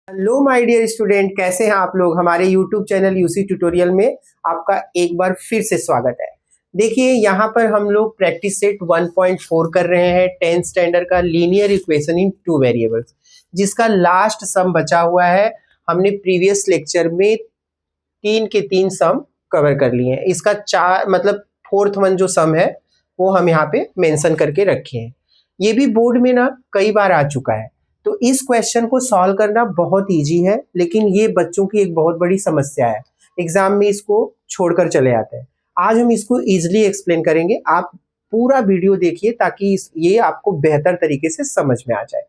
Hello my dear student, कैसे हैं आप लोग। हमारे यूट्यूब चैनल यूसी ट्यूटोरियल में आपका एक बार फिर से स्वागत है। देखिए यहाँ पर हम लोग प्रैक्टिस सेट 1.4 कर रहे हैं 10th स्टैंडर्ड का linear equation in two variables, जिसका लास्ट सम बचा हुआ है। हमने प्रीवियस लेक्चर में 3 के 3 सम कवर कर लिए हैं। इसका फोर्थ वन जो सम है वो हम यहाँ पे मेंशन करके रखे हैं। ये भी बोर्ड में ना कई बार आ चुका है, तो इस क्वेश्चन को सॉल्व करना बहुत इजी है, लेकिन ये बच्चों की एक बहुत बड़ी समस्या है। एग्जाम में इसको छोड़कर चले आते हैं। आज हम इसको इजीली एक्सप्लेन करेंगे। आप पूरा वीडियो देखिए ताकि ये आपको बेहतर तरीके से समझ में आ जाए।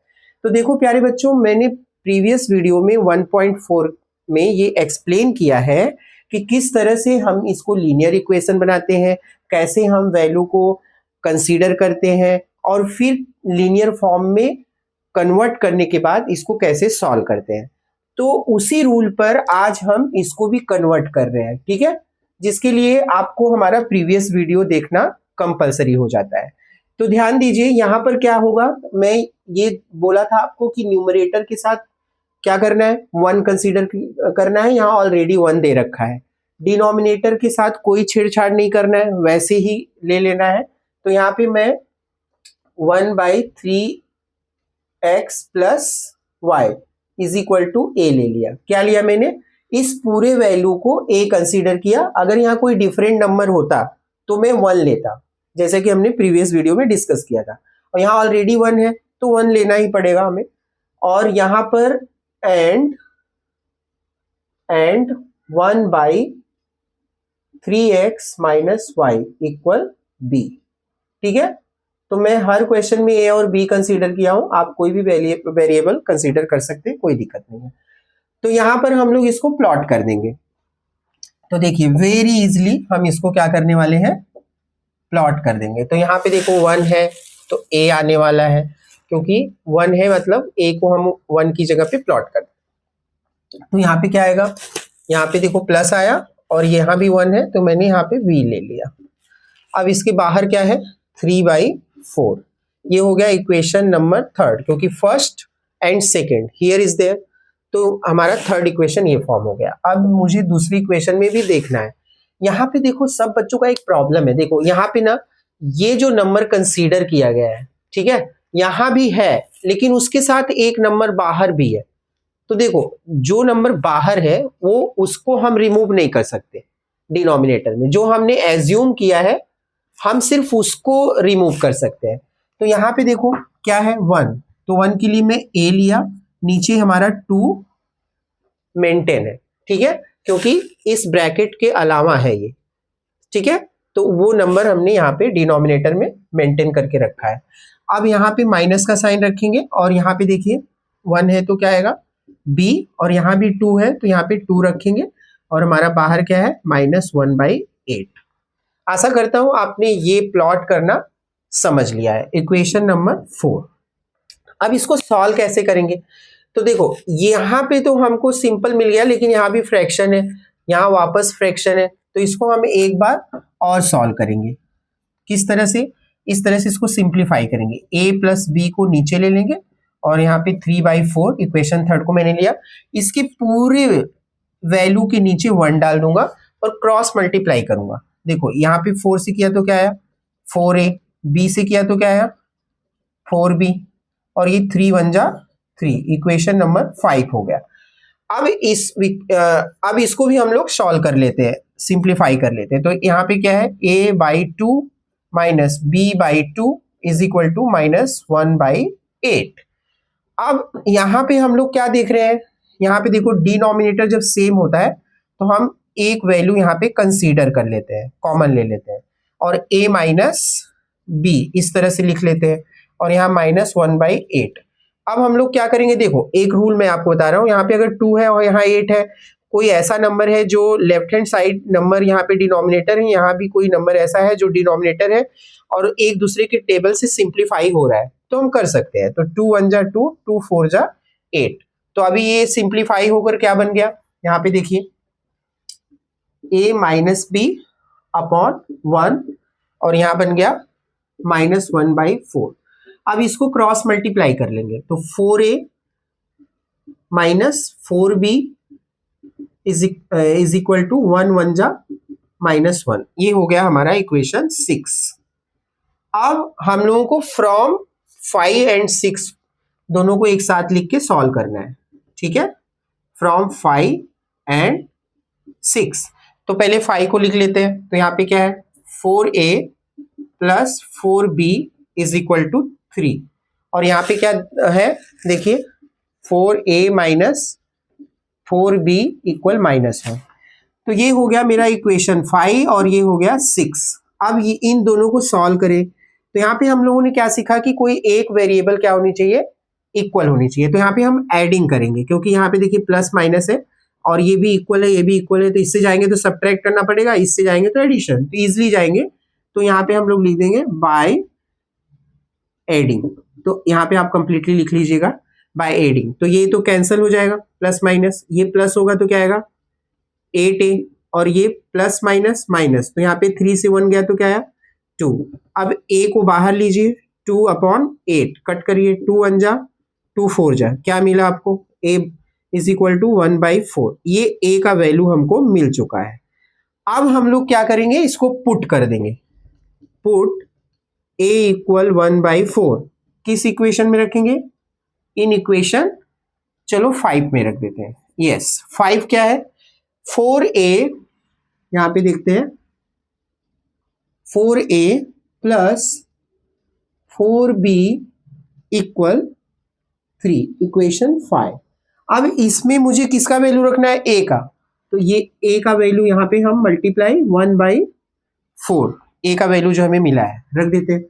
तो देखो प्यारे बच्चों, मैंने प्रीवियस वीडियो में 1.4 में ये एक्सप्लेन किया है कि किस तरह से हम इसको लीनियर इक्वेशन बनाते हैं, कैसे हम वैल्यू को कंसीडर करते हैं और फिर लीनियर फॉर्म में कन्वर्ट करने के बाद इसको कैसे सॉल्व करते हैं। तो उसी रूल पर आज हम इसको भी कन्वर्ट कर रहे हैं, ठीक है, जिसके लिए आपको हमारा प्रीवियस वीडियो देखना कंपलसरी हो जाता है। तो ध्यान दीजिए यहाँ पर क्या होगा। मैं ये बोला था आपको कि न्यूमरेटर के साथ क्या करना है, 1 कंसीडर करना है। यहाँ ऑलरेडी 1 दे रखा है। डिनोमिनेटर के साथ कोई छेड़छाड़ नहीं करना है, वैसे ही ले लेना है। तो यहाँ पे मैं 1/3 x plus Y is equal to A ले लिया। क्या लिया मैंने, इस पूरे वैल्यू को a कंसीडर किया। अगर यहाँ कोई डिफरेंट नंबर होता तो मैं 1 लेता, जैसे कि हमने प्रीवियस वीडियो में डिस्कस किया था। और यहाँ ऑलरेडी 1 है तो 1 लेना ही पड़ेगा हमें। और यहाँ पर and 1/3x minus Y equal b, ठीक है। तो मैं हर क्वेश्चन में ए और बी कंसीडर किया हूं। आप कोई भी वेरिएबल कंसीडर कर सकते हैं, कोई दिक्कत नहीं है। तो यहां पर हम लोग इसको प्लॉट कर देंगे। तो देखिए वेरी इजीली हम इसको क्या करने वाले हैं, प्लॉट कर देंगे। तो यहाँ पे देखो 1 है तो ए आने वाला है, क्योंकि 1 है मतलब ए को हम 1 की जगह पे प्लॉट कर दें। तो यहाँ पे क्या आएगा, यहाँ पे देखो प्लस आया और यहाँ भी 1 है तो मैंने यहाँ पे v ले लिया। अब इसके बाहर क्या है, 3/4। ये हो गया इक्वेशन नंबर 3rd, क्योंकि first and second here is there, तो हमारा 3rd इक्वेशन ये फॉर्म हो गया। अब मुझे दूसरी इक्वेशन में भी देखना है। यहाँ पे देखो सब बच्चों का एक प्रॉब्लम है। देखो यहाँ पे ना ये जो नंबर कंसीडर किया गया है, ठीक है, यहाँ भी है लेकिन उसके साथ एक नंबर बाहर भी है। तो देखो जो नंबर बाहर है वो उसको हम रिमूव नहीं कर सकते डिनोमिनेटर में। जो हमने एज्यूम किया है हम सिर्फ उसको रिमूव कर सकते हैं। तो यहाँ पे देखो क्या है, 1, तो 1 के लिए मैं a लिया, नीचे हमारा 2 मेंटेन है, ठीक है, क्योंकि इस ब्रैकेट के अलावा है ये, ठीक है। तो वो नंबर हमने यहाँ पे डिनोमिनेटर में मेंटेन करके रखा है। अब यहाँ पे माइनस का साइन रखेंगे और यहाँ पे देखिए 1 है तो क्या आएगा b, और यहाँ भी 2 है तो यहाँ पे 2 रखेंगे और हमारा बाहर क्या है -1/8। आशा करता हूं आपने ये प्लॉट करना समझ लिया है। Equation number 4। अब इसको सॉल्व कैसे करेंगे। तो देखो यहाँ पे तो हमको सिंपल मिल गया, लेकिन यहाँ भी फ्रैक्शन है, यहाँ वापस फ्रैक्शन है, तो इसको हम एक बार और सॉल्व करेंगे। किस तरह से, इस तरह से इसको सिंप्लीफाई करेंगे। a प्लस बी को नीचे ले लेंगे और यहाँ पे 3/4 इक्वेशन 3rd को मैंने लिया, इसके पूरे वैल्यू के नीचे 1 डाल दूंगा और क्रॉस मल्टीप्लाई करूंगा। देखो यहाँ पे 4 से किया तो क्या आया 4a, b से किया तो क्या आया 4b, और ये 3 1 जा 3, इक्वेशन नंबर 5 हो गया। अब इसको भी हम लोग सॉल्व कर लेते हैं, सिंप्लीफाई कर लेते हैं। तो यहाँ पे क्या है, a/2 minus b/2 is equal to -1/8। अब यहाँ पे हम लोग क्या देख रहे हैं, यहाँ पे देखो डिनोमिनेटर जब सेम होता है तो हम एक वैल्यू यहाँ पे कंसीडर कर लेते हैं, कॉमन ले लेते हैं, और a माइनस b इस तरह से लिख लेते हैं, और यहाँ -1/8। अब हम लोग क्या करेंगे, देखो एक रूल मैं आपको बता रहा हूँ। यहाँ पे अगर 2 है और यहाँ 8 है, कोई ऐसा नंबर है जो लेफ्ट हैंड साइड नंबर यहाँ पे डिनोमिनेटर है, यहाँ भी कोई नंबर ऐसा है जो डिनोमिनेटर है और एक दूसरे के टेबल से सिंप्लीफाई हो रहा है, तो हम कर सकते हैं। तो 2 1 जा 2, 2 4 जा 8। तो अभी ये सिंप्लीफाई होकर क्या बन गया, यहाँ पे देखिए a माइनस बी अपॉन 1, और यहाँ बन गया -1/4। अब इसको क्रॉस मल्टीप्लाई कर लेंगे तो 4a minus 4b is equal to 1 1 जा -1। ये हो गया हमारा इक्वेशन 6। अब हम लोगों को फ्रॉम 5 एंड 6 दोनों को एक साथ लिख के सॉल्व करना है, ठीक है। फ्रॉम 5 एंड 6, तो पहले 5 को लिख लेते हैं। तो यहाँ पे क्या है, 4a plus 4b is equal to 3, और यहाँ पे क्या है देखिए, 4a माइनस 4b इक्वल -1। तो ये हो गया मेरा इक्वेशन 5 और ये हो गया 6। अब ये इन दोनों को सॉल्व करें, तो यहाँ पे हम लोगों ने क्या सीखा कि कोई एक वेरिएबल क्या होनी चाहिए, इक्वल होनी चाहिए। तो यहाँ पे हम एडिंग करेंगे, क्योंकि यहाँ पे देखिए प्लस माइनस है और ये भी इक्वल है, ये भी इक्वल है, तो इससे जाएंगे तो सब्ट्रैक्ट करना पड़ेगा, इससे जाएंगे तो एडिशन, तो इजिली जाएंगे। तो यहाँ पे हम लोग लिख देंगे बाय एडिंग। तो यहाँ पे आप कंप्लीटली लिख लीजिएगा बाय एडिंग। तो ये तो कैंसिल हो जाएगा, प्लस माइनस, ये प्लस होगा तो क्या आएगा 8a, और ये प्लस माइनस माइनस, तो यहाँ पे 3 से 1 गया तो क्या आया 2। अब a को बाहर लीजिए, 2/8 कट करिए, 2 1 जा 2 4 जा, क्या मिला आपको, a इज इक्वल टू 1/4। ये a का वैल्यू हमको मिल चुका है। अब हम लोग क्या करेंगे, इसको पुट कर देंगे, पुट a इक्वल 1/4 किस इक्वेशन में रखेंगे, इन इक्वेशन चलो 5 में रख देते हैं। यस 5 क्या है, 4a, यहां पे देखते हैं 4a plus 4b equal 3, equation 5। अब इसमें मुझे किसका वैल्यू रखना है, a का, तो ये a का वैल्यू यहाँ पे हम मल्टीप्लाई 1/4, a का वैल्यू जो हमें मिला है रख देते हैं,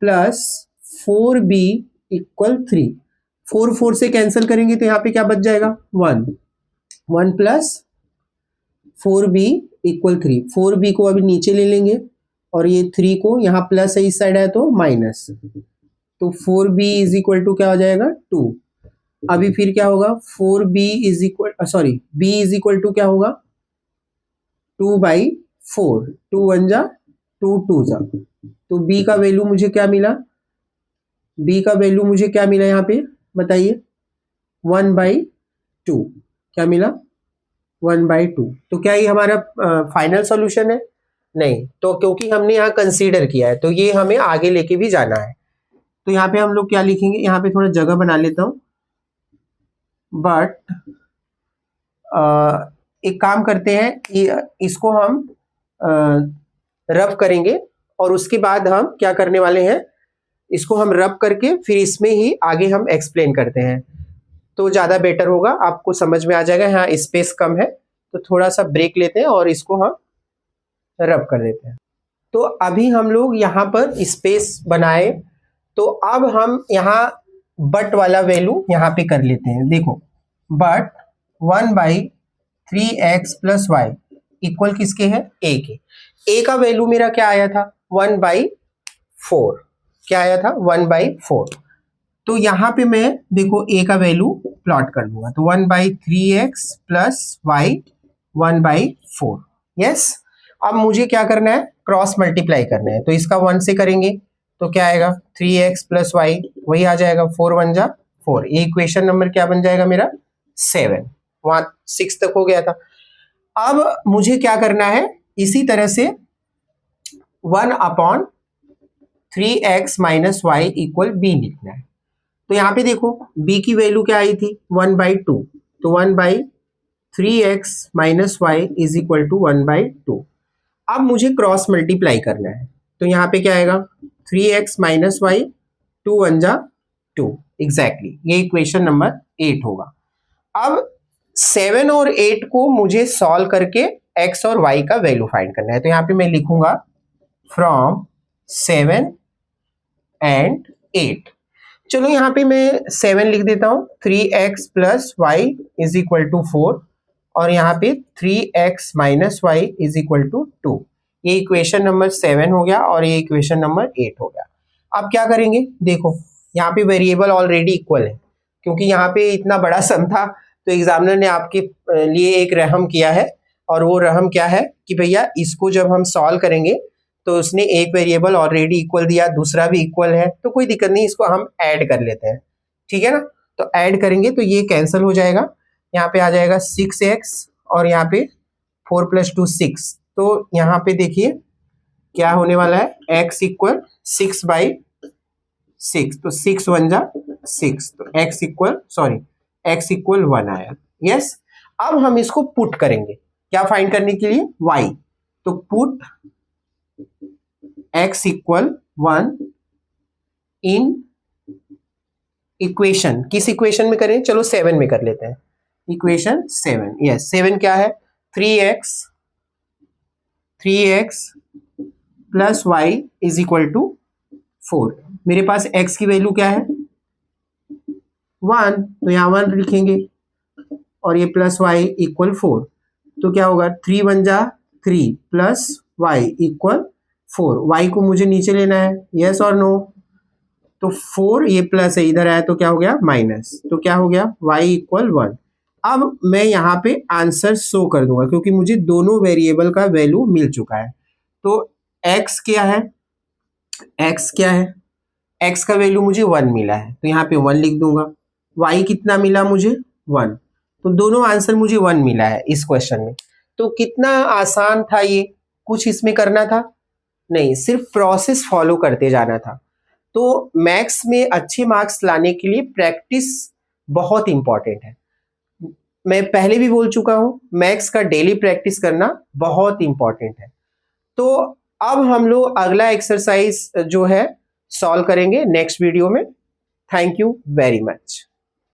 प्लस 4b इक्वल 3। 4 4 से कैंसिल करेंगे तो यहाँ पे क्या बच जाएगा 1 1 प्लस 4b इक्वल 3। 4b को अभी नीचे ले लेंगे और ये 3 को यहाँ प्लस है, इस साइड है तो माइनस, तो 4b इज इक्वल टू क्या हो जाएगा 2। अभी फिर क्या होगा, 4b is equal b is equal to क्या होगा 2/4, 2 1 जा 2 2 जा, तो b का वैल्यू मुझे क्या मिला, b का वैल्यू मुझे क्या मिला यहाँ पे बताइए 1/2, क्या मिला 1/2। तो क्या ये हमारा फाइनल सॉल्यूशन है, नहीं, तो क्योंकि हमने यहाँ कंसीडर किया है तो ये हमें आगे लेके भी जाना है। तो यहाँ पे हम लोग क्या लिखेंगे, यहाँ पे थोड़ा जगह बना लेता हूँ, बट एक काम करते हैं, इसको हम रब करेंगे और उसके बाद हम क्या करने वाले हैं, इसको हम रब करके फिर इसमें ही आगे हम एक्सप्लेन करते हैं, तो ज़्यादा बेटर होगा, आपको समझ में आ जाएगा। यहाँ स्पेस कम है तो थोड़ा सा ब्रेक लेते हैं और इसको हम रब कर देते हैं। तो अभी हम लोग यहाँ पर स्पेस बनाए, तो अब हम यहाँ बट वाला वैल्यू यहाँ पे कर लेते हैं। देखो but 1/3x plus Y equal किसके है, a के। a का वैल्यू मेरा क्या आया था 1/4, क्या आया था 1/4। तो यहाँ पे मैं देखो a का वैल्यू प्लॉट कर दूंगा, तो 1/3x प्लस वाई 1/4। यस, अब मुझे क्या करना है, क्रॉस मल्टीप्लाई करना है, तो इसका 1 से करेंगे तो क्या आएगा 3x प्लस वाई, वही आ जाएगा 4 1 जा 4। ये इक्वेशन नंबर क्या बन जाएगा मेरा 7, वहां 6 तक हो गया था। अब मुझे क्या करना है, इसी तरह से 1/3x minus Y equal b लिखना है। तो यहाँ पे देखो b की वैल्यू क्या आई थी 1/2, तो 1/3x minus Y is equal to 1/2। अब मुझे क्रॉस मल्टीप्लाई करना है, तो यहाँ पे क्या आएगा 3x माइनस वाई 2 1 जा 2, एग्जैक्टली ये इक्वेशन नंबर 8 होगा। अब 7 और 8 को मुझे सॉल्व करके x और y का वैल्यू फाइंड करना है, तो यहाँ पे मैं लिखूंगा फ्रॉम 7 एंड 8। चलो यहाँ पे मैं 7 लिख देता हूँ, 3x plus Y is equal to 4, और यहाँ पे 3x minus Y is equal to 2। ये इक्वेशन नंबर 7 हो गया और ये इक्वेशन नंबर 8 हो गया। अब क्या करेंगे, देखो यहाँ पे वेरिएबल ऑलरेडी इक्वल है, क्योंकि यहाँ पे इतना बड़ा सम था तो एग्जामिनर ने आपके लिए एक रहम किया है, और वो रहम क्या है कि भैया इसको जब हम सॉल्व करेंगे तो उसने एक वेरिएबल ऑलरेडी इक्वल दिया, दूसरा भी इक्वल है, तो कोई दिक्कत नहीं, इसको हम ऐड कर लेते हैं, ठीक है ना। तो ऐड करेंगे तो ये कैंसिल हो जाएगा, यहाँ पे आ जाएगा 6x और यहाँ पे 4 + 2 6। तो यहाँ पे देखिए क्या होने वाला है, x इक्वल 6/6, तो 6 1 जा 6, तो x इक्वल 1 आया। यस, अब हम इसको पुट करेंगे, क्या फाइंड करने के लिए, y। तो put x equal 1 in equation, किस इक्वेशन में करें, चलो 7 में कर लेते हैं, इक्वेशन 7। यस, 7 क्या है, 3x plus y is equal to 4। मेरे पास x की वैल्यू क्या है 1, तो यहाँ 1 लिखेंगे और ये प्लस y इक्वल 4। तो क्या होगा 3 1 जा 3 प्लस y इक्वल 4। y को मुझे नीचे लेना है, यस और नो। तो 4 ये प्लस है, इधर आया तो क्या हो गया माइनस, तो क्या हो गया y इक्वल 1। अब मैं यहाँ पे आंसर शो कर दूंगा क्योंकि मुझे दोनों वेरिएबल का वैल्यू मिल चुका है। तो x क्या है, x का वैल्यू मुझे 1 मिला है, तो यहाँ पे 1 लिख दूंगा। y कितना मिला मुझे 1, तो दोनों आंसर मुझे 1 मिला है इस क्वेश्चन में। तो कितना आसान था ये, कुछ इसमें करना था नहीं, सिर्फ प्रोसेस फॉलो करते जाना था। तो मैथ्स में अच्छे मार्क्स लाने के लिए प्रैक्टिस बहुत इंपॉर्टेंट है। मैं पहले भी बोल चुका हूँ, मैथ्स का डेली प्रैक्टिस करना बहुत इंपॉर्टेंट है। तो अब हम लोग अगला एक्सरसाइज जो है सॉल्व करेंगे नेक्स्ट वीडियो में। Thank you very much.